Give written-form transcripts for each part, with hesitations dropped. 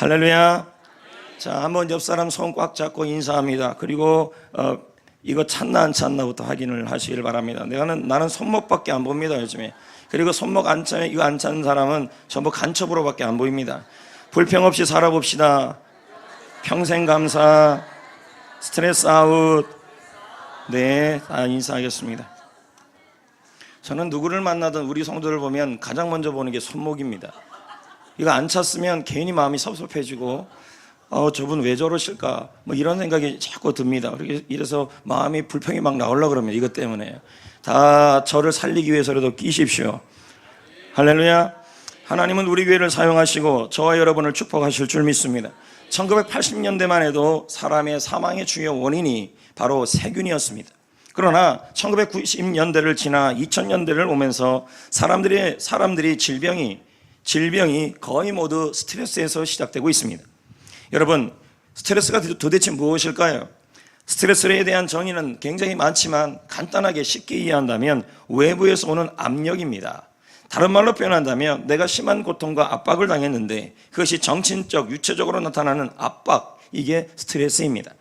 할렐루야. 자, 한번 옆 사람 손 꽉 잡고 인사합니다. 그리고 이거 찼나 안 찼나부터 확인을 하시길 바랍니다. 나는 손목밖에 안 봅니다, 요즘에. 그리고 손목 안 차면 이거 안 찬 사람은 전부 간첩으로밖에 안 보입니다. 불평 없이 살아봅시다. 평생 감사. 스트레스 아웃. 네, 다 인사하겠습니다. 저는 누구를 만나든 우리 성도를 보면 가장 먼저 보는 게 손목입니다. 이거 안 찼으면 괜히 마음이 섭섭해지고 저분 왜 저러실까 뭐 이런 생각이 자꾸 듭니다. 이래서 마음이 불평이 막 나오려고 그러면 이것 때문에 다 저를 살리기 위해서라도 끼십시오. 할렐루야. 하나님은 우리 교회를 사용하시고 저와 여러분을 축복하실 줄 믿습니다. 1980년대만 해도 사람의 사망의 주요 원인이 바로 세균이었습니다. 그러나 1990년대를 지나 2000년대를 오면서 사람들이 질병이 거의 모두 스트레스에서 시작되고 있습니다. 여러분, 스트레스가 도대체 무엇일까요? 스트레스에 대한 정의는 굉장히 많지만 간단하게 쉽게 이해한다면 외부에서 오는 압력입니다. 다른 말로 표현한다면 내가 심한 고통과 압박을 당했는데 그것이 정신적, 육체적으로 나타나는 압박, 이게 스트레스입니다.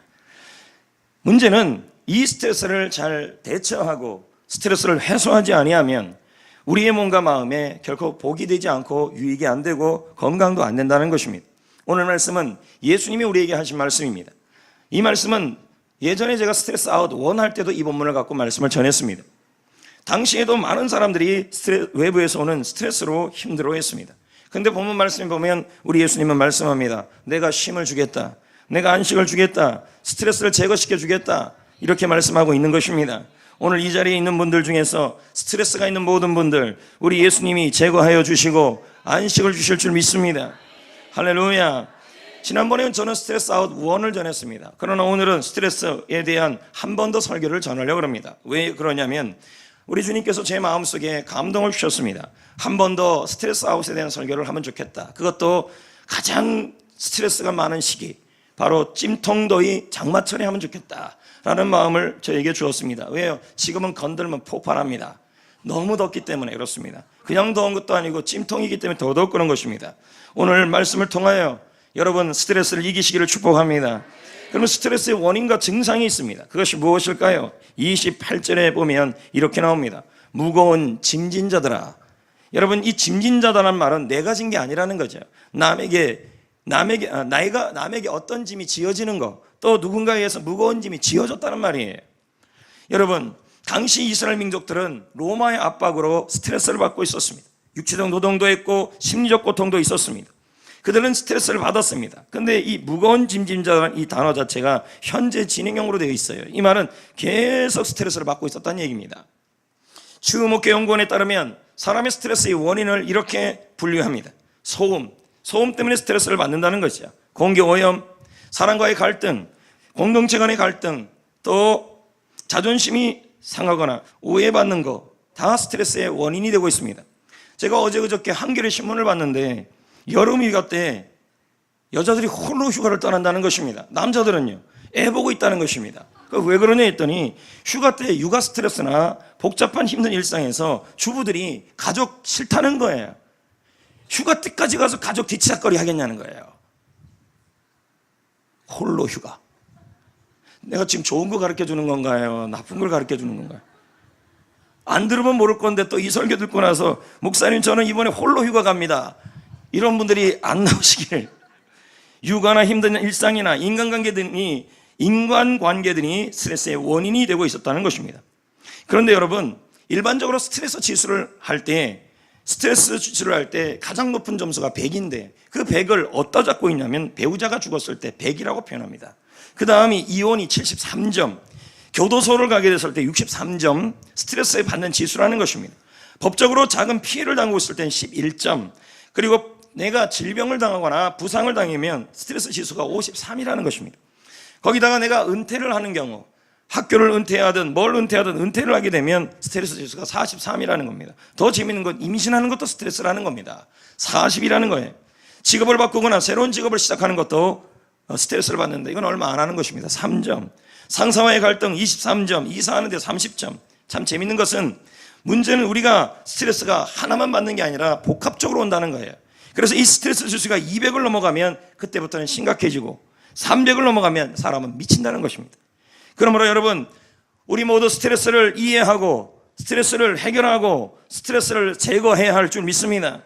문제는 이 스트레스를 잘 대처하고 스트레스를 해소하지 아니하면 우리의 몸과 마음에 결코 복이 되지 않고 유익이 안 되고 건강도 안 된다는 것입니다. 오늘 말씀은 예수님이 우리에게 하신 말씀입니다. 이 말씀은 예전에 제가 스트레스 아웃 원할 때도 이 본문을 갖고 말씀을 전했습니다. 당시에도 많은 사람들이 외부에서 오는 스트레스로 힘들어했습니다. 그런데 본문 말씀에 보면 우리 예수님은 말씀합니다. 내가 쉼을 주겠다. 내가 안식을 주겠다. 스트레스를 제거시켜 주겠다. 이렇게 말씀하고 있는 것입니다. 오늘 이 자리에 있는 분들 중에서 스트레스가 있는 모든 분들, 우리 예수님이 제거하여 주시고 안식을 주실 줄 믿습니다. 할렐루야. 지난번에는 저는 스트레스 아웃 1을 전했습니다. 그러나 오늘은 스트레스에 대한 한 번 더 설교를 전하려고 합니다. 왜 그러냐면 우리 주님께서 제 마음속에 감동을 주셨습니다. 한 번 더 스트레스 아웃에 대한 설교를 하면 좋겠다. 그것도 가장 스트레스가 많은 시기, 바로 찜통더위 장마철에 하면 좋겠다라는 마음을 저에게 주었습니다. 왜요? 지금은 건들면 폭발합니다. 너무 덥기 때문에 그렇습니다. 그냥 더운 것도 아니고 찜통이기 때문에 더더욱 그런 것입니다. 오늘 말씀을 통하여 여러분 스트레스를 이기시기를 축복합니다. 그러면 스트레스의 원인과 증상이 있습니다. 그것이 무엇일까요? 28절에 보면 이렇게 나옵니다. 무거운 짐진 자들아. 여러분, 이 짐진 자다라는 말은 내가 진 게 아니라는 거죠. 남에게 어떤 짐이 지어지는 것, 또 누군가에 의해서 무거운 짐이 지어졌다는 말이에요. 여러분, 당시 이스라엘 민족들은 로마의 압박으로 스트레스를 받고 있었습니다. 육체적 노동도 했고 심리적 고통도 있었습니다. 그들은 스트레스를 받았습니다. 그런데 이 무거운 짐진자라는 이 단어 자체가 현재 진행형으로 되어 있어요. 이 말은 계속 스트레스를 받고 있었다는 얘기입니다. 추목교연구원에 따르면 사람의 스트레스의 원인을 이렇게 분류합니다. 소음 때문에 스트레스를 받는다는 것이죠. 공기오염, 사람과의 갈등, 공동체 간의 갈등, 또 자존심이 상하거나 오해받는 거, 다 스트레스의 원인이 되고 있습니다. 제가 어제 그저께 한겨레 신문을 봤는데 여름 휴가 때 여자들이 홀로 휴가를 떠난다는 것입니다. 남자들은요, 애 보고 있다는 것입니다. 왜 그러냐 했더니 휴가 때 육아 스트레스나 복잡한 힘든 일상에서 주부들이 가족 싫다는 거예요. 휴가 때까지 가서 가족 뒤치다거리 하겠냐는 거예요. 홀로 휴가. 내가 지금 좋은 거 가르쳐 주는 건가요? 나쁜 걸 가르쳐 주는 건가요? 안 들으면 모를 건데 또 이 설교 듣고 나서 목사님 저는 이번에 홀로 휴가 갑니다. 이런 분들이 안 나오시길. 육아나 힘든 일상이나 인간관계들이 스트레스의 원인이 되고 있었다는 것입니다. 그런데 여러분, 일반적으로 스트레스 지수를 할 때 가장 높은 점수가 100인데 그 100을 어디다 잡고 있냐면 배우자가 죽었을 때 100이라고 표현합니다. 그 다음이 이혼이 73점, 교도소를 가게 됐을 때 63점, 스트레스에 받는 지수라는 것입니다. 법적으로 작은 피해를 당하고 있을 때는 11점, 그리고 내가 질병을 당하거나 부상을 당하면 스트레스 지수가 53이라는 것입니다. 거기다가 내가 은퇴를 하는 경우, 학교를 은퇴하든 뭘 은퇴하든 은퇴를 하게 되면 스트레스 지수가 43이라는 겁니다. 더 재미있는 건 임신하는 것도 스트레스라는 겁니다. 40이라는 거예요. 직업을 바꾸거나 새로운 직업을 시작하는 것도 스트레스를 받는데 이건 얼마 안 하는 것입니다. 3점. 상사와의 갈등 23점, 이사하는데 30점. 참 재밌는 것은 문제는 우리가 스트레스가 하나만 받는 게 아니라 복합적으로 온다는 거예요. 그래서 이 스트레스 지수가 200을 넘어가면 그때부터는 심각해지고 300을 넘어가면 사람은 미친다는 것입니다. 그러므로 여러분, 우리 모두 스트레스를 이해하고 스트레스를 해결하고 스트레스를 제거해야 할 줄 믿습니다.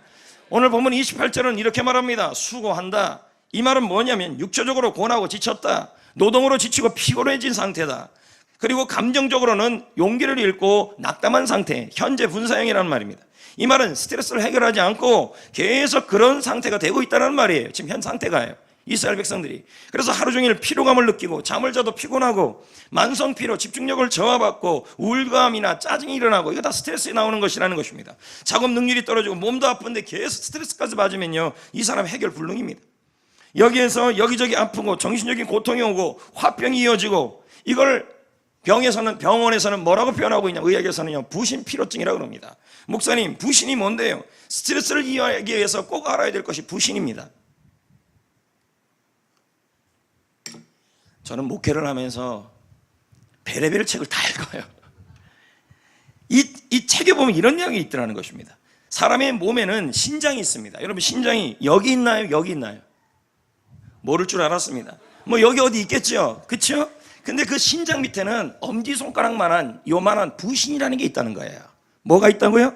오늘 본문 28절은 이렇게 말합니다. 수고한다. 이 말은 뭐냐면 육체적으로 고나고 지쳤다. 노동으로 지치고 피곤해진 상태다. 그리고 감정적으로는 용기를 잃고 낙담한 상태, 현재 분사형이라는 말입니다. 이 말은 스트레스를 해결하지 않고 계속 그런 상태가 되고 있다는 말이에요. 지금 현 상태가요. 이스라엘 백성들이. 그래서 하루 종일 피로감을 느끼고 잠을 자도 피곤하고 만성피로, 집중력을 저하받고 우울감이나 짜증이 일어나고 이거 다 스트레스에 나오는 것이라는 것입니다. 작업 능률이 떨어지고 몸도 아픈데 계속 스트레스까지 받으면요, 이 사람 해결 불능입니다. 여기에서 여기저기 아프고 정신적인 고통이 오고 화병이 이어지고 이걸 병원에서는 뭐라고 표현하고 있냐, 의학에서는요 부신피로증이라고 합니다. 목사님, 부신이 뭔데요? 스트레스를 이해하기 위해서 꼭 알아야 될 것이 부신입니다. 저는 목회를 하면서 베레베르 책을 다 읽어요. 이 책에 보면 이런 내용이 있더라는 것입니다. 사람의 몸에는 신장이 있습니다. 여러분, 신장이 여기 있나요? 여기 있나요? 모를 줄 알았습니다. 뭐 여기 어디 있겠죠? 그렇죠? 근데 그 신장 밑에는 엄지손가락만한 요만한 부신이라는 게 있다는 거예요. 뭐가 있다고요?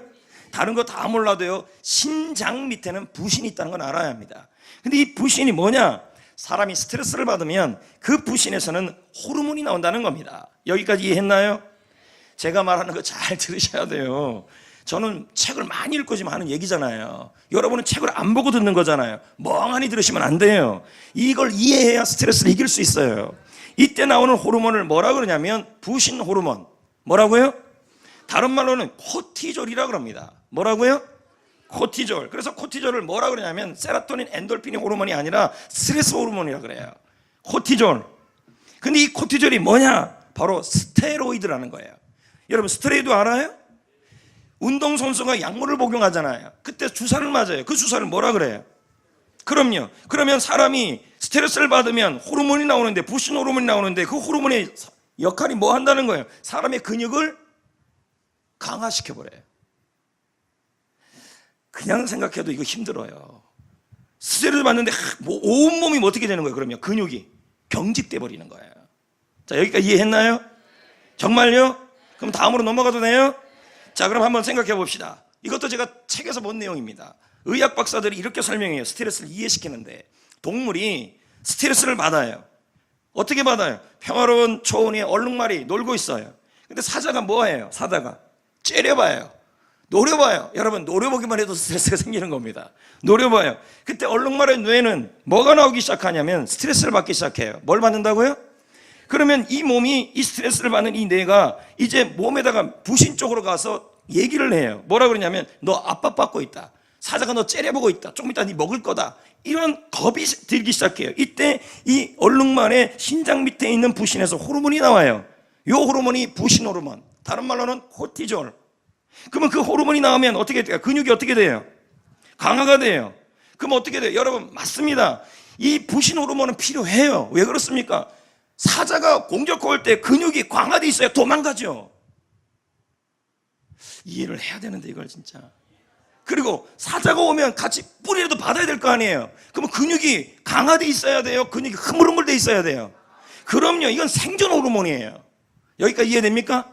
다른 거 다 몰라도요, 신장 밑에는 부신이 있다는 건 알아야 합니다. 근데 이 부신이 뭐냐? 사람이 스트레스를 받으면 그 부신에서는 호르몬이 나온다는 겁니다. 여기까지 이해했나요? 제가 말하는 거 잘 들으셔야 돼요. 저는 책을 많이 읽고 지금 하는 얘기잖아요. 여러분은 책을 안 보고 듣는 거잖아요. 멍하니 들으시면 안 돼요. 이걸 이해해야 스트레스를 이길 수 있어요. 이때 나오는 호르몬을 뭐라 그러냐면 부신 호르몬. 뭐라고요? 다른 말로는 코티졸이라고 합니다. 뭐라고요? 코티졸. 그래서 코티졸을 뭐라 그러냐면 세로토닌, 엔돌핀 호르몬이 아니라 스트레스 호르몬이라고 그래요. 코티졸. 근데 이 코티졸이 뭐냐? 바로 스테로이드라는 거예요. 여러분, 스테로이드 알아요? 운동선수가 약물을 복용하잖아요. 그때 주사를 맞아요. 그 주사를 뭐라 그래요? 그럼요. 그러면 사람이 스트레스를 받으면 호르몬이 나오는데, 부신 호르몬이 나오는데 그 호르몬의 역할이 뭐 한다는 거예요? 사람의 근육을 강화시켜버려요. 그냥 생각해도 이거 힘들어요. 스트레스를 받는데 온몸이 어떻게 되는 거예요? 그러면 근육이 경직돼 버리는 거예요. 자, 여기까지 이해했나요? 정말요? 그럼 다음으로 넘어가도 돼요? 자, 그럼 한번 생각해 봅시다. 이것도 제가 책에서 본 내용입니다. 의학 박사들이 이렇게 설명해요. 스트레스를 이해시키는데, 동물이 스트레스를 받아요. 어떻게 받아요? 평화로운 초원에 얼룩말이 놀고 있어요. 근데 사자가 뭐예요? 사자가 째려봐요. 노려봐요. 여러분, 노려보기만 해도 스트레스가 생기는 겁니다. 노려봐요. 그때 얼룩말의 뇌는 뭐가 나오기 시작하냐면 스트레스를 받기 시작해요. 뭘 받는다고요? 그러면 이 몸이, 이 스트레스를 받는 이 뇌가 이제 몸에다가 부신 쪽으로 가서 얘기를 해요. 뭐라 그러냐면 너 압박받고 있다. 사자가 너 째려보고 있다. 조금 이따 네 먹을 거다. 이런 겁이 들기 시작해요. 이때 이 얼룩말의 신장 밑에 있는 부신에서 호르몬이 나와요. 이 호르몬이 부신 호르몬, 다른 말로는 코티졸. 그러면 그 호르몬이 나오면 어떻게 돼요? 근육이 어떻게 돼요? 강화가 돼요. 그럼 어떻게 돼요? 여러분, 맞습니다. 이 부신 호르몬은 필요해요. 왜 그렇습니까? 사자가 공격해 올 때 근육이 강화돼 있어야 도망가죠. 이해를 해야 되는데 이걸 진짜. 그리고 사자가 오면 같이 뿌리라도 받아야 될 거 아니에요. 그러면 근육이 강화돼 있어야 돼요? 근육이 흐물흐물돼 있어야 돼요? 그럼요. 이건 생존 호르몬이에요. 여기까지 이해됩니까?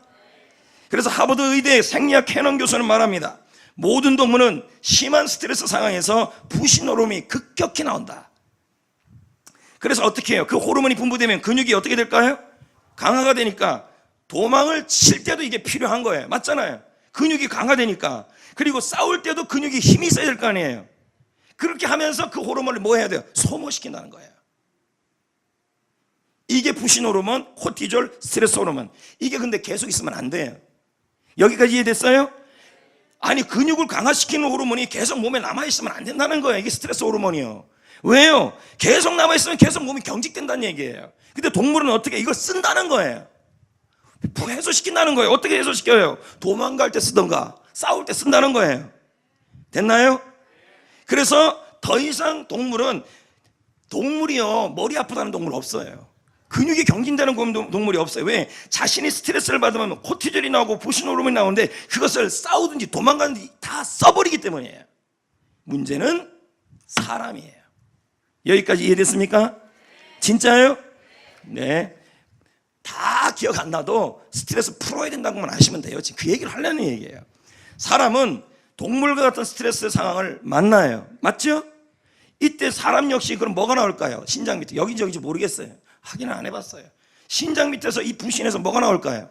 그래서 하버드 의대 생리학 캐넌 교수는 말합니다. 모든 동물은 심한 스트레스 상황에서 부신 호르몬이 급격히 나온다. 그래서 어떻게 해요? 그 호르몬이 분비되면 근육이 어떻게 될까요? 강화가 되니까 도망을 칠 때도 이게 필요한 거예요. 맞잖아요. 근육이 강화되니까. 그리고 싸울 때도 근육이 힘이 있어야 될 거 아니에요. 그렇게 하면서 그 호르몬을 뭐 해야 돼요? 소모시킨다는 거예요. 이게 부신 호르몬, 코티졸, 스트레스 호르몬. 이게 근데 계속 있으면 안 돼요. 여기까지 이해됐어요? 아니, 근육을 강화시키는 호르몬이 계속 몸에 남아있으면 안 된다는 거예요. 이게 스트레스 호르몬이요. 왜요? 계속 남아있으면 계속 몸이 경직된다는 얘기예요. 근데 동물은 어떻게 이걸 쓴다는 거예요. 해소시킨다는 거예요. 어떻게 해소시켜요? 도망갈 때 쓰던가 싸울 때 쓴다는 거예요. 됐나요? 그래서 더 이상 동물이요, 머리 아프다는 동물 없어요. 근육이 경직되는 동물이 없어요. 왜? 자신이 스트레스를 받으면 코티졸이 나오고 부신 호르몬이 나오는데 그것을 싸우든지 도망가든지 다 써버리기 때문이에요. 문제는 사람이에요. 여기까지 이해됐습니까? 진짜요? 네. 다 기억 안 나도 스트레스 풀어야 된다고만 아시면 돼요. 지금 그 얘기를 하려는 얘기예요. 사람은 동물과 같은 스트레스 상황을 만나요. 맞죠? 이때 사람 역시 그럼 뭐가 나올까요? 신장 밑에 여기저기 모르겠어요. 확인을 안 해봤어요. 신장 밑에서 이 부신에서 뭐가 나올까요?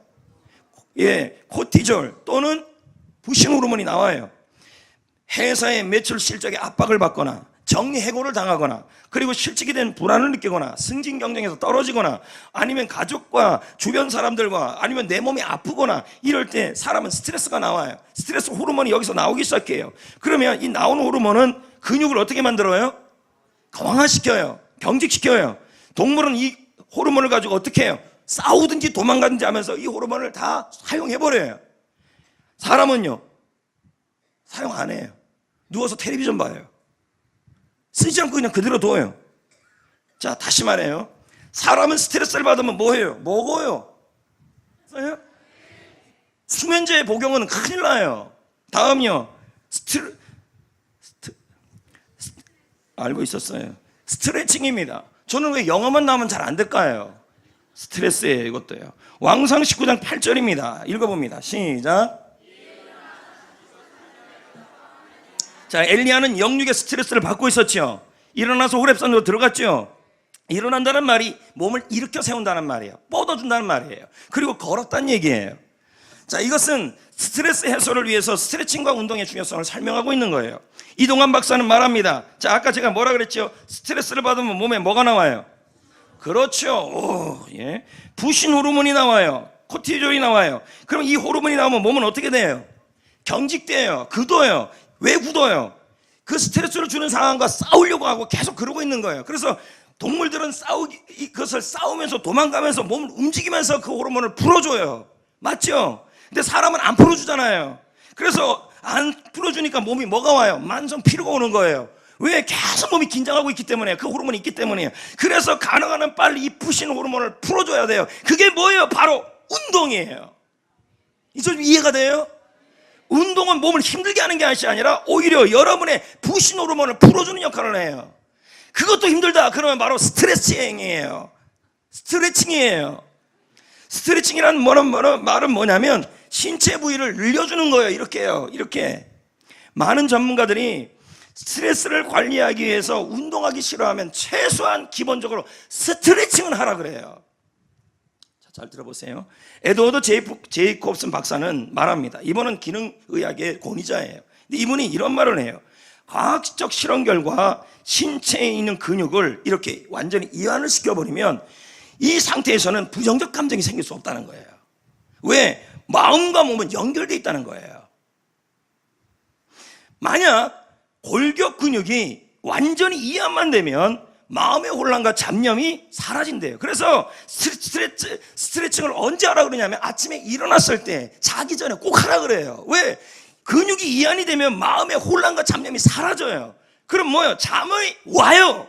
예, 코티졸 또는 부신 호르몬이 나와요. 회사의 매출 실적에 압박을 받거나 정리해고를 당하거나 그리고 실직이 된 불안을 느끼거나 승진 경쟁에서 떨어지거나 아니면 가족과 주변 사람들과 아니면 내 몸이 아프거나 이럴 때 사람은 스트레스가 나와요. 스트레스 호르몬이 여기서 나오기 시작해요. 그러면 이 나오는 호르몬은 근육을 어떻게 만들어요? 강화시켜요. 경직시켜요. 동물은 이 호르몬을 가지고 어떻게 해요? 싸우든지 도망가든지 하면서 이 호르몬을 다 사용해버려요. 사람은요 사용 안 해요. 누워서 텔레비전 봐요. 쓰지 않고 그냥 그대로 둬요. 자, 다시 말해요. 사람은 스트레스를 받으면 뭐 해요? 먹어요. 수면제 복용은 큰일 나요. 다음이요. 알고 있었어요. 스트레칭입니다. 저는 왜 영어만 나오면 잘 안 될까요? 스트레스예요, 이것도요. 왕상 19장 8절입니다. 읽어봅니다. 시작. 자, 엘리야는 영육의 스트레스를 받고 있었죠. 일어나서 호렙산으로 들어갔죠. 일어난다는 말이 몸을 일으켜 세운다는 말이에요. 뻗어준다는 말이에요. 그리고 걸었다는 얘기예요. 자, 이것은 스트레스 해소를 위해서 스트레칭과 운동의 중요성을 설명하고 있는 거예요. 이동환 박사는 말합니다. 자, 아까 제가 뭐라 그랬죠? 스트레스를 받으면 몸에 뭐가 나와요? 그렇죠. 오, 예. 부신 호르몬이 나와요. 코티졸이 나와요. 그럼 이 호르몬이 나오면 몸은 어떻게 돼요? 경직돼요. 굳어요. 왜 굳어요? 그 스트레스를 주는 상황과 싸우려고 하고 계속 그러고 있는 거예요. 그래서 동물들은 그것을 싸우면서 도망가면서 몸을 움직이면서 그 호르몬을 풀어줘요. 맞죠? 근데 사람은 안 풀어주잖아요. 그래서 안 풀어주니까 몸이 뭐가 와요? 만성 피로가 오는 거예요. 왜? 계속 몸이 긴장하고 있기 때문에, 그 호르몬이 있기 때문이에요. 그래서 가능한 한 빨리 이 푸신 호르몬을 풀어줘야 돼요. 그게 뭐예요? 바로 운동이에요. 이 점 이해가 돼요? 운동은 몸을 힘들게 하는 게 아니라 오히려 여러분의 부신 호르몬을 풀어주는 역할을 해요. 그것도 힘들다 그러면 바로 스트레칭이에요. 스트레칭이에요. 스트레칭이라는 말은 뭐냐면 신체 부위를 늘려주는 거예요. 이렇게요. 이렇게. 많은 전문가들이 스트레스를 관리하기 위해서 운동하기 싫어하면 최소한 기본적으로 스트레칭은 하라 그래요. 자, 잘 들어보세요. 에드워드 제이콥슨 박사는 말합니다. 이분은 기능의학의 권위자예요. 근데 이분이 이런 말을 해요. 과학적 실험 결과 신체에 있는 근육을 이렇게 완전히 이완을 시켜버리면 이 상태에서는 부정적 감정이 생길 수 없다는 거예요. 왜? 마음과 몸은 연결되어 있다는 거예요. 만약 골격 근육이 완전히 이완만 되면 마음의 혼란과 잡념이 사라진대요. 그래서 스트레칭을 언제 하라 그러냐면 아침에 일어났을 때 자기 전에 꼭 하라 그래요. 왜? 근육이 이완이 되면 마음의 혼란과 잡념이 사라져요. 그럼 뭐예요? 잠이 와요.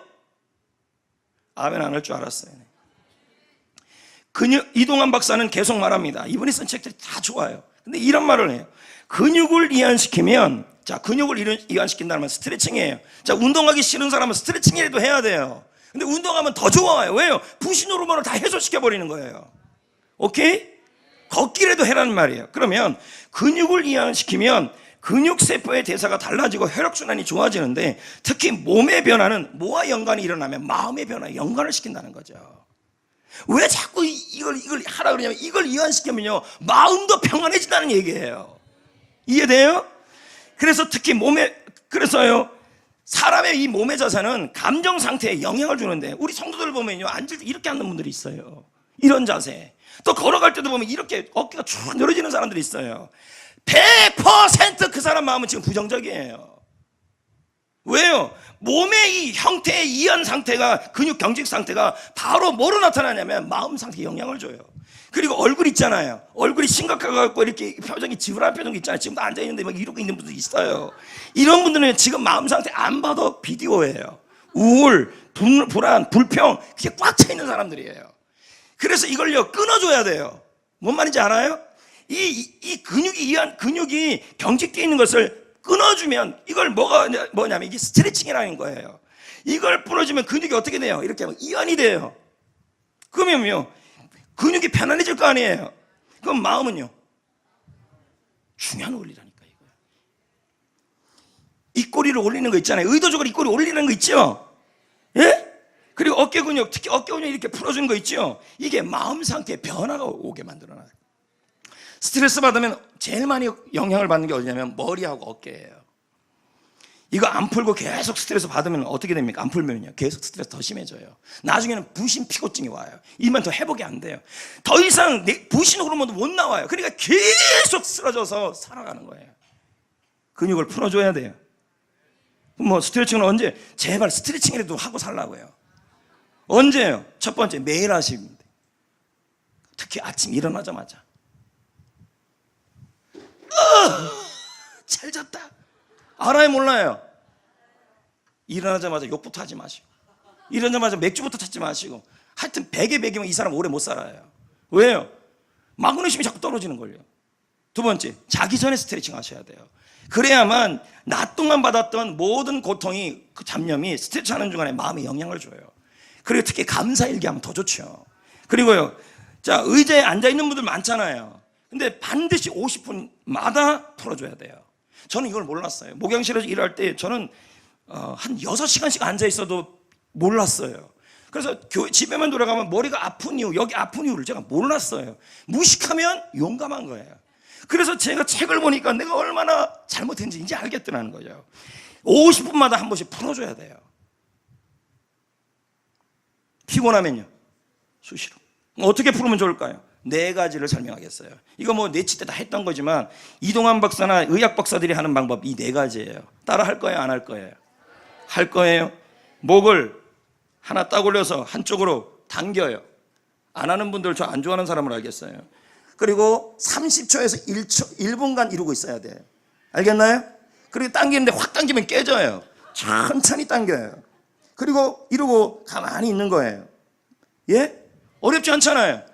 아멘 안 할 줄 알았어요. 이동환 박사는 계속 말합니다. 이분이 쓴 책들이 다 좋아요. 근데 이런 말을 해요. 근육을 이완시키면, 자, 근육을 이완시킨다는 건 스트레칭이에요. 자, 운동하기 싫은 사람은 스트레칭이라도 해야 돼요. 근데 운동하면 더 좋아요. 왜요? 부신 호르몬을 다 해소시켜버리는 거예요. 오케이? 걷기라도 해라는 말이에요. 그러면 근육을 이완시키면 근육세포의 대사가 달라지고 혈액순환이 좋아지는데 특히 몸의 변화는 뭐와 연관이 일어나면 마음의 변화에 연관을 시킨다는 거죠. 왜 자꾸 이걸 하라 그러냐면 이걸 이완시키면요 마음도 평안해진다는 얘기예요. 이해돼요? 그래서 특히 그래서요 사람의 이 몸의 자세는 감정 상태에 영향을 주는데 우리 성도들 보면요 앉을 때 이렇게 앉는 분들이 있어요. 이런 자세. 또 걸어갈 때도 보면 이렇게 어깨가 쭉 늘어지는 사람들이 있어요. 100% 그 사람 마음은 지금 부정적이에요. 왜요? 몸의 이 형태의 이완 상태가 근육 경직 상태가 바로 뭐로 나타나냐면 마음 상태에 영향을 줘요. 그리고 얼굴 있잖아요. 얼굴이 심각해갖고 이렇게 표정이 지불한 표정이 있잖아요. 지금도 앉아있는데 막 이러고 있는 분들이 있어요. 이런 분들은 지금 마음 상태 안 봐도 비디오예요. 우울, 불안, 불평 그게 꽉 차 있는 사람들이에요. 그래서 이걸요 끊어줘야 돼요. 뭔 말인지 알아요? 이 근육이 경직되어 있는 것을 끊어주면 이걸 뭐냐면 이게 스트레칭이라는 거예요. 이걸 풀어주면 근육이 어떻게 돼요? 이렇게 하면 이완이 돼요. 그러면요 근육이 편안해질 거 아니에요. 그럼 마음은요 중요한 원리라니까. 이거야. 이 꼬리를 올리는 거 있잖아요. 의도적으로 이 꼬리 올리는 거 있죠. 예? 그리고 어깨 근육, 특히 어깨 근육 이렇게 풀어주는 거 있죠. 이게 마음 상태에 변화가 오게 만들어놔요. 스트레스 받으면 제일 많이 영향을 받는 게 어디냐면 머리하고 어깨예요. 이거 안 풀고 계속 스트레스 받으면 어떻게 됩니까? 안 풀면요 계속 스트레스 더 심해져요. 나중에는 부신 피고증이 와요. 이만 더 회복이 안 돼요. 더 이상 부신 호르몬도 못 나와요. 그러니까 계속 쓰러져서 살아가는 거예요. 근육을 풀어줘야 돼요. 뭐 스트레칭은 언제? 제발 스트레칭이라도 하고 살라고요. 언제요? 첫 번째 매일 하시면 돼요. 특히 아침 일어나자마자 잘 잤다. 알아요 몰라요? 일어나자마자 욕부터 하지 마시고 일어나자마자 맥주부터 찾지 마시고 하여튼 100에 100이면 이 사람 오래 못 살아요. 왜요? 마그네슘이 자꾸 떨어지는 걸요. 두 번째 자기 전에 스트레칭 하셔야 돼요. 그래야만 낮 동안 받았던 모든 고통이 그 잡념이 스트레칭 하는 중간에 마음에 영향을 줘요. 그리고 특히 감사일기하면 더 좋죠. 그리고요 자 의자에 앉아있는 분들 많잖아요. 근데 반드시 50분마다 풀어줘야 돼요. 저는 이걸 몰랐어요. 목양실에서 일할 때 저는 한 6시간씩 앉아있어도 몰랐어요. 그래서 집에만 돌아가면 머리가 아픈 이유, 여기 아픈 이유를 제가 몰랐어요. 무식하면 용감한 거예요. 그래서 제가 책을 보니까 내가 얼마나 잘못했는지 이제 알겠더라는 거죠. 50분마다 한 번씩 풀어줘야 돼요. 피곤하면요 수시로. 어떻게 풀으면 좋을까요? 4가지를 설명하겠어요. 이거 뭐 내치 때 다 했던 거지만 이동환 박사나 의학 박사들이 하는 방법 이 4가지예요. 따라 할 거예요? 안 할 거예요? 할 거예요. 목을 하나 딱 올려서 한쪽으로 당겨요. 안 하는 분들 저 안 좋아하는 사람을 알겠어요. 그리고 30초에서 1분간 이러고 있어야 돼요. 알겠나요? 그리고 당기는데 확 당기면 깨져요. 천천히 당겨요. 그리고 이러고 가만히 있는 거예요. 예? 어렵지 않잖아요.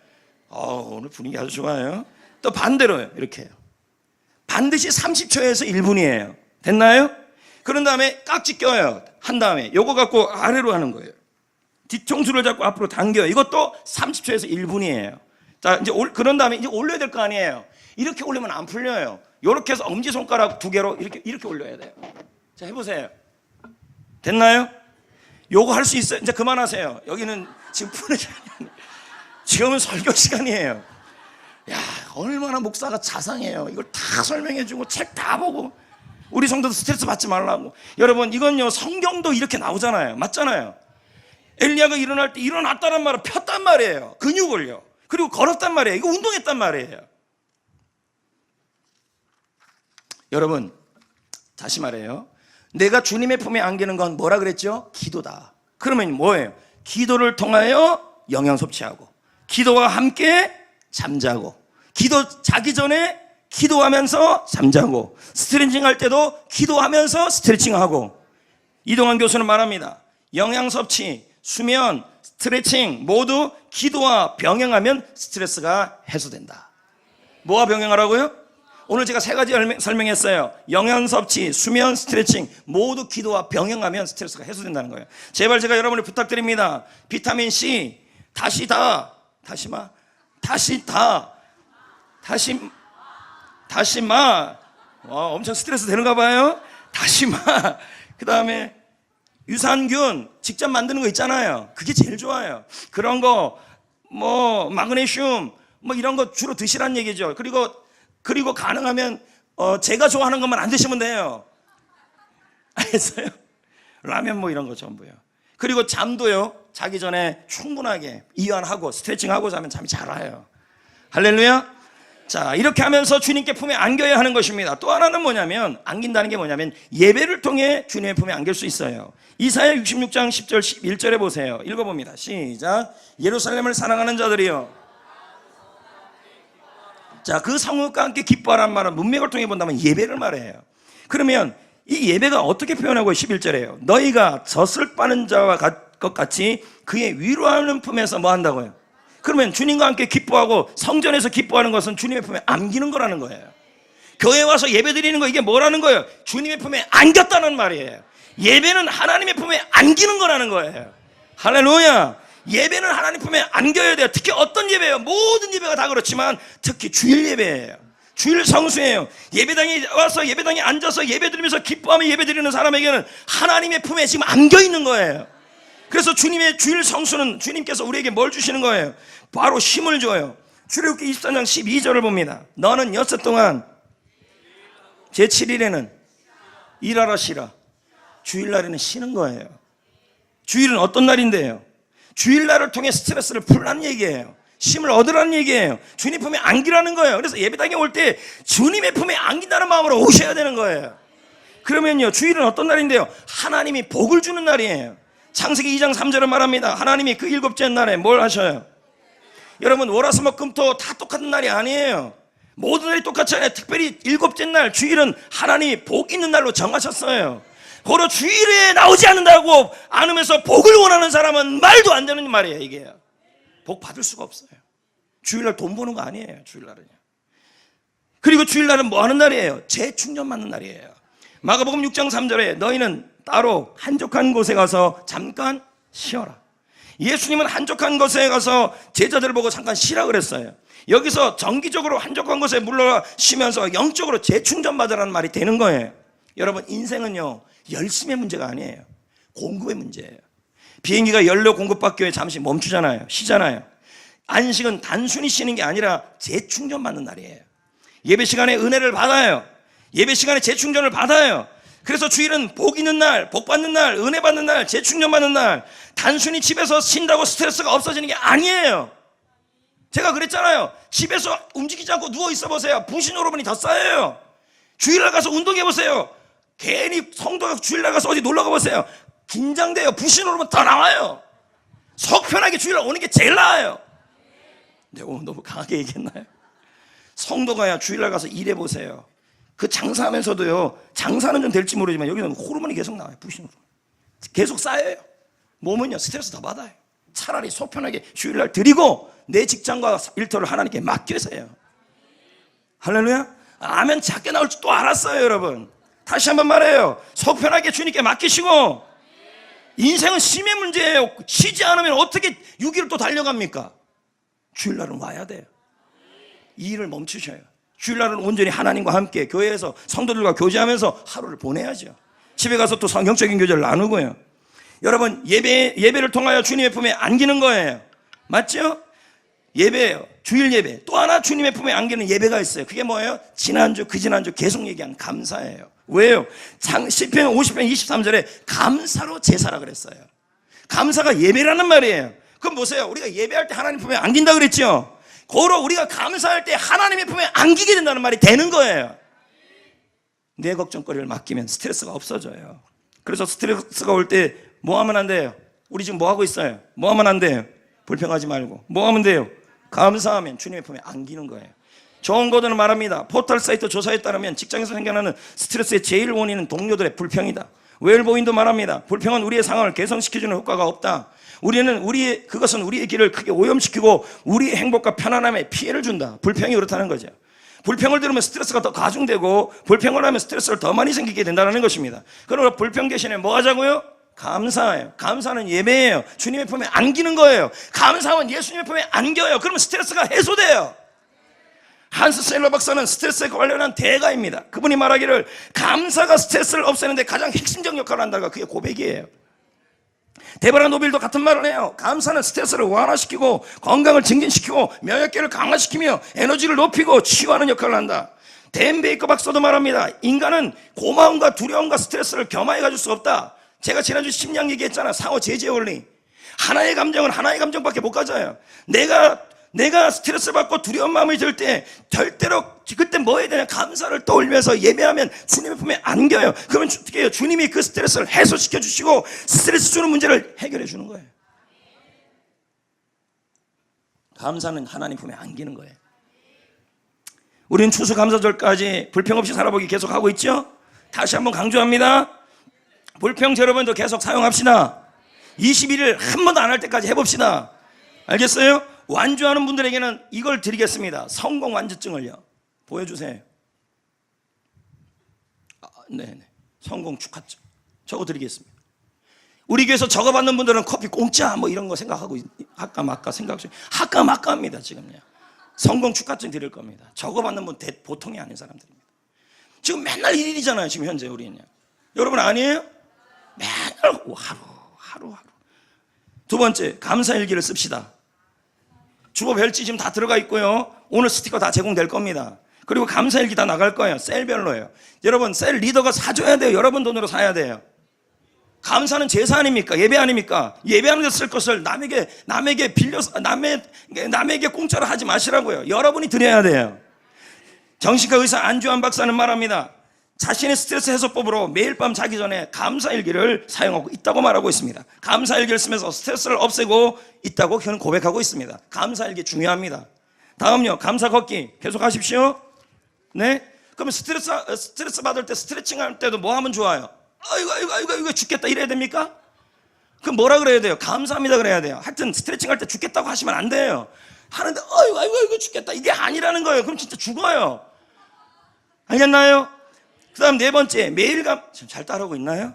오늘 분위기 아주 좋아요. 또 반대로요. 이렇게 해요. 반드시 30초에서 1분이에요. 됐나요? 그런 다음에 깍지 껴요. 한 다음에 요거 갖고 아래로 하는 거예요. 뒤통수를 잡고 앞으로 당겨요. 이것도 30초에서 1분이에요. 자, 이제 그런 다음에 이제 올려야 될 거 아니에요. 이렇게 올리면 안 풀려요. 이렇게 해서 엄지손가락 2개로 이렇게 올려야 돼요. 자, 해보세요. 됐나요? 요거 할 수 있어요. 이제 그만하세요. 여기는 지금 푸는 시간이 지금은 설교 시간이에요. 야, 얼마나 목사가 자상해요. 이걸 다 설명해주고 책 다 보고 우리 성도도 스트레스 받지 말라고. 여러분 이건요 성경도 이렇게 나오잖아요. 맞잖아요. 엘리야가 일어날 때 일어났다는 말은 폈단 말이에요. 근육을요. 그리고 걸었단 말이에요. 이거 운동했단 말이에요. 여러분 다시 말해요. 내가 주님의 품에 안기는 건 뭐라 그랬죠? 기도다. 그러면 뭐예요? 기도를 통하여 영양 섭취하고 기도와 함께 잠자고 기도 자기 전에 기도하면서 잠자고 스트레칭 할 때도 기도하면서 스트레칭하고. 이동환 교수는 말합니다. 영양 섭취, 수면, 스트레칭 모두 기도와 병행하면 스트레스가 해소된다. 뭐와 병행하라고요? 오늘 제가 3가지 설명했어요. 영양 섭취, 수면, 스트레칭 모두 기도와 병행하면 스트레스가 해소된다는 거예요. 제발 제가 여러분을 부탁드립니다. 비타민 C 다시 마. 와, 엄청 스트레스 되는가 봐요. 다시 마. 그 다음에 유산균 직접 만드는 거 있잖아요. 그게 제일 좋아요. 그런 거 뭐 마그네슘 뭐 이런 거 주로 드시란 얘기죠. 그리고 가능하면 제가 좋아하는 것만 안 드시면 돼요. 알겠어요? 라면 뭐 이런 거 전부요. 그리고 잠도요. 자기 전에 충분하게 이완하고 스트레칭하고 자면 잠이 잘 와요. 할렐루야. 자, 이렇게 하면서 주님께 품에 안겨야 하는 것입니다. 또 하나는 뭐냐면 안긴다는 게 뭐냐면 예배를 통해 주님의 품에 안길 수 있어요. 이사야 66장 10절 11절에 보세요. 읽어봅니다. 시작. 예루살렘을 사랑하는 자들이여. 자, 그 성읍과 함께 기뻐하라는 말은 문맥을 통해 본다면 예배를 말해요. 그러면 이 예배가 어떻게 표현하고 11절에요. 너희가 젖을 빠는 자와 것 같이 그의 위로하는 품에서 뭐 한다고요? 그러면 주님과 함께 기뻐하고 성전에서 기뻐하는 것은 주님의 품에 안기는 거라는 거예요. 교회 와서 예배 드리는 거 이게 뭐라는 거예요? 주님의 품에 안겼다는 말이에요. 예배는 하나님의 품에 안기는 거라는 거예요. 할렐루야. 예배는 하나님 품에 안겨야 돼요. 특히 어떤 예배예요? 모든 예배가 다 그렇지만 특히 주일 예배예요. 주일 성수예요. 예배당에 와서 예배당에 앉아서 예배 드리면서 기뻐하며 예배 드리는 사람에게는 하나님의 품에 지금 안겨 있는 거예요. 그래서 주님의 주일 성수는 주님께서 우리에게 뭘 주시는 거예요? 바로 힘을 줘요. 출애굽기 24장 12절을 봅니다. 너는 여섯 동안 제7일에는 일하라 쉬라. 주일날에는 쉬는 거예요. 주일은 어떤 날인데요? 주일날을 통해 스트레스를 풀라는 얘기예요. 힘을 얻으라는 얘기예요. 주님 품에 안기라는 거예요. 그래서 예배당에 올 때 주님의 품에 안긴다는 마음으로 오셔야 되는 거예요. 그러면요, 주일은 어떤 날인데요? 하나님이 복을 주는 날이에요. 창세기 2장 3절은 말합니다. 하나님이 그 일곱째 날에 뭘 하셔요? 여러분, 월화수목금토 다 똑같은 날이 아니에요. 모든 날이 똑같지 않아요. 특별히 일곱째 날 주일은 하나님이 복 있는 날로 정하셨어요. 고로 주일에 나오지 않는다고 안으면서 복을 원하는 사람은 말도 안 되는 말이에요. 이게 복 받을 수가 없어요. 주일날 돈 버는 거 아니에요. 주일날은요. 그리고 주일날은 뭐 하는 날이에요? 재충전 받는 날이에요. 마가복음 6장 3절에 너희는 따로 한적한 곳에 가서 잠깐 쉬어라. 예수님은 한적한 곳에 가서 제자들을 보고 잠깐 쉬라 그랬어요. 여기서 정기적으로 한적한 곳에 물러나 쉬면서 영적으로 재충전 받으라는 말이 되는 거예요. 여러분, 인생은요, 열심의 문제가 아니에요. 공급의 문제예요. 비행기가 연료 공급받기 위해 잠시 멈추잖아요. 쉬잖아요. 안식은 단순히 쉬는 게 아니라 재충전 받는 날이에요. 예배 시간에 은혜를 받아요. 예배 시간에 재충전을 받아요. 그래서 주일은 복 있는 날, 복 받는 날, 은혜 받는 날, 재충전 받는 날. 단순히 집에서 쉰다고 스트레스가 없어지는 게 아니에요. 제가 그랬잖아요. 집에서 움직이지 않고 누워 있어 보세요. 부신 호르몬이 더 쌓여요. 주일날 가서 운동해 보세요. 괜히 성도가 주일날 가서 어디 놀러 가보세요. 긴장돼요. 부신 호르몬 더 나와요. 속 편하게 주일날 오는 게 제일 나아요. 내가 오늘 너무 강하게 얘기했나요? 성도가야 주일날 가서 일해보세요. 그 장사하면서도요, 장사는 좀 될지 모르지만 여기는 호르몬이 계속 나와요. 부신 호르몬 계속 쌓여요. 몸은요, 스트레스 더 받아요. 차라리 속 편하게 주일날 드리고 내 직장과 일터를 하나님께 맡겨서요. 할렐루야. 아멘. 작게 나올 줄 또 알았어요. 여러분, 다시 한번 말해요. 속 편하게 주님께 맡기시고. 인생은 쉼의 문제예요. 쉬지 않으면 어떻게 6일을 또 달려갑니까? 주일날은 와야 돼요. 이 일을 멈추셔요. 주일날은 온전히 하나님과 함께 교회에서 성도들과 교제하면서 하루를 보내야죠. 집에 가서 또 성경적인 교제를 나누고요. 여러분, 예배를 통하여 주님의 품에 안기는 거예요. 맞죠? 예배예요. 주일 예배. 또 하나 주님의 품에 안기는 예배가 있어요. 그게 뭐예요? 지난주, 그지난주 계속 얘기한 감사예요. 왜요? 시편 50편 23절에 감사로 제사라 그랬어요. 감사가 예배라는 말이에요. 그럼 보세요. 우리가 예배할 때 하나님 품에 안긴다 그랬죠? 고로 우리가 감사할 때 하나님의 품에 안기게 된다는 말이 되는 거예요. 내 걱정거리를 맡기면 스트레스가 없어져요. 그래서 스트레스가 올 때 뭐 하면 안 돼요? 우리 지금 뭐 하고 있어요? 뭐 하면 안 돼요? 불평하지 말고 뭐 하면 돼요? 감사하면 주님의 품에 안기는 거예요. 좋은 거들은 말합니다. 포털 사이트 조사에 따르면 직장에서 생겨나는 스트레스의 제일 원인은 동료들의 불평이다. 웰보인도 말합니다. 불평은 우리의 상황을 개선시켜주는 효과가 없다. 그것은 우리의 길을 크게 오염시키고 우리의 행복과 편안함에 피해를 준다. 불평이 그렇다는 거죠. 불평을 들으면 스트레스가 더 가중되고 불평을 하면 스트레스를 더 많이 생기게 된다는 것입니다. 그러나 불평 대신에 뭐 하자고요? 감사해요. 감사는 예배예요. 주님의 품에 안기는 거예요. 감사하면 예수님의 품에 안겨요. 그러면 스트레스가 해소돼요. 한스 셀러 박사는 스트레스에 관련한 대가입니다. 그분이 말하기를 감사가 스트레스를 없애는데 가장 핵심적 역할을 한다가 그게 고백이에요. 데보라 노빌도 같은 말을 해요. 감사는 스트레스를 완화시키고 건강을 증진시키고 면역계를 강화시키며 에너지를 높이고 치유하는 역할을 한다. 댄 베이커 박사도 말합니다. 인간은 고마움과 두려움과 스트레스를 겸하여 가질 수 없다. 제가 지난주 심리학 얘기했잖아. 상호 제재 원리. 하나의 감정은 하나의 감정밖에 못 가져요. 내가 스트레스 받고 두려운 마음이 들 때 절대로 그때 뭐 해야 되냐? 감사를 떠올리면서 예배하면 주님의 품에 안겨요. 그러면 어떻게 해요? 주님이 그 스트레스를 해소시켜 주시고 스트레스 주는 문제를 해결해 주는 거예요. 감사는 하나님 품에 안기는 거예요. 우리는 추수감사절까지 불평 없이 살아보기 계속 하고 있죠? 다시 한번 강조합니다. 불평 여러분도 계속 사용합시다. 21일 한 번도 안 할 때까지 해봅시다. 알겠어요? 완주하는 분들에게는 이걸 드리겠습니다. 성공 완주증을요. 보여주세요. 네. 성공 축하증 적어드리겠습니다. 우리 교회에서 적어받는 분들은 커피 공짜 뭐 이런 거 생각하고 할까 말까 생각 중 할까 말까 합니다. 지금요. 성공 축하증 드릴 겁니다. 적어받는 분 보통이 아닌 사람들입니다. 지금 맨날 일이잖아요. 지금 현재 우리는요. 여러분 아니에요? 맨날 하루. 두 번째, 감사일기를 씁시다. 주보 별지 지금 다 들어가 있고요. 오늘 스티커 다 제공될 겁니다. 그리고 감사일기 다 나갈 거예요. 셀별로예요. 여러분 셀 리더가 사줘야 돼요. 여러분 돈으로 사야 돼요. 감사는 제사 아닙니까? 예배 아닙니까? 예배하는 데 쓸 것을 남에게 빌려서 남에게 공짜로 하지 마시라고요. 여러분이 드려야 돼요. 정신과 의사 안주환 박사는 말합니다. 자신의 스트레스 해소법으로 매일 밤 자기 전에 감사일기를 사용하고 있다고 말하고 있습니다. 감사일기를 쓰면서 스트레스를 없애고 있다고 그는 고백하고 있습니다. 감사일기 중요합니다. 다음요, 감사 걷기 계속 하십시오. 네? 그러면 스트레스 받을 때 스트레칭 할 때도 뭐 하면 좋아요? 아이고 죽겠다 이래야 됩니까? 그럼 뭐라 그래야 돼요? 감사합니다 그래야 돼요. 하여튼 스트레칭 할 때 죽겠다고 하시면 안 돼요. 하는데 아이고 죽겠다 이게 아니라는 거예요. 그럼 진짜 죽어요. 알겠나요? 그 다음 네 번째, 지금 잘 따라오고 있나요?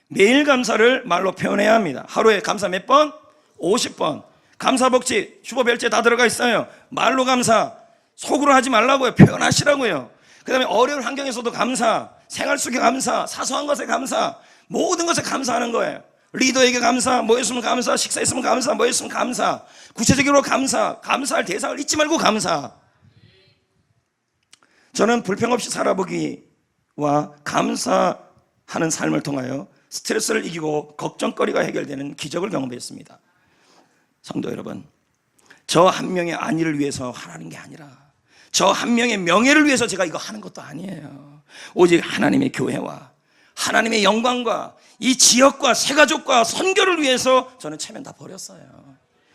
매일 감사를 말로 표현해야 합니다. 하루에 감사 몇 번? 50번. 감사복지, 주보별지에 다 들어가 있어요. 말로 감사, 속으로 하지 말라고요. 표현하시라고요. 그 다음에 어려운 환경에서도 감사, 생활 속에 감사, 사소한 것에 감사, 모든 것에 감사하는 거예요. 리더에게 감사, 뭐 했으면 감사, 식사했으면 감사, 뭐 했으면 감사, 구체적으로 감사할 대상을 잊지 말고 감사. 저는 불평 없이 살아보기와 감사하는 삶을 통하여 스트레스를 이기고 걱정거리가 해결되는 기적을 경험했습니다. 성도 여러분, 저 한 명의 안위를 위해서 하라는 게 아니라 저 한 명의 명예를 위해서 제가 이거 하는 것도 아니에요. 오직 하나님의 교회와 하나님의 영광과 이 지역과 새가족과 선교를 위해서 저는 체면 다 버렸어요.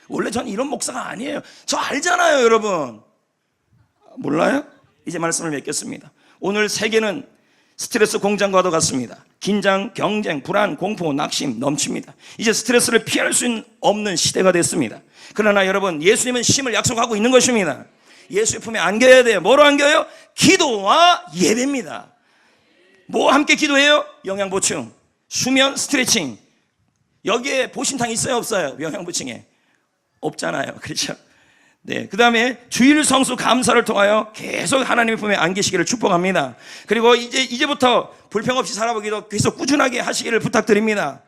원래 저는 이런 목사가 아니에요. 저 알잖아요 여러분. 몰라요? 이제 말씀을 맺겠습니다. 오늘 세계는 스트레스 공장과도 같습니다. 긴장, 경쟁, 불안, 공포, 낙심 넘칩니다. 이제 스트레스를 피할 수 없는 시대가 됐습니다. 그러나 여러분, 예수님은 쉼을 약속하고 있는 것입니다. 예수의 품에 안겨야 돼요. 뭐로 안겨요? 기도와 예배입니다. 뭐 함께 기도해요? 영양 보충, 수면, 스트레칭. 여기에 보신탕 있어요 없어요? 영양 보충에 없잖아요. 그렇죠? 네, 그 다음에 주일 성수 감사를 통하여 계속 하나님의 품에 안기시기를 축복합니다. 그리고 이제부터 불평 없이 살아보기도 계속 꾸준하게 하시기를 부탁드립니다.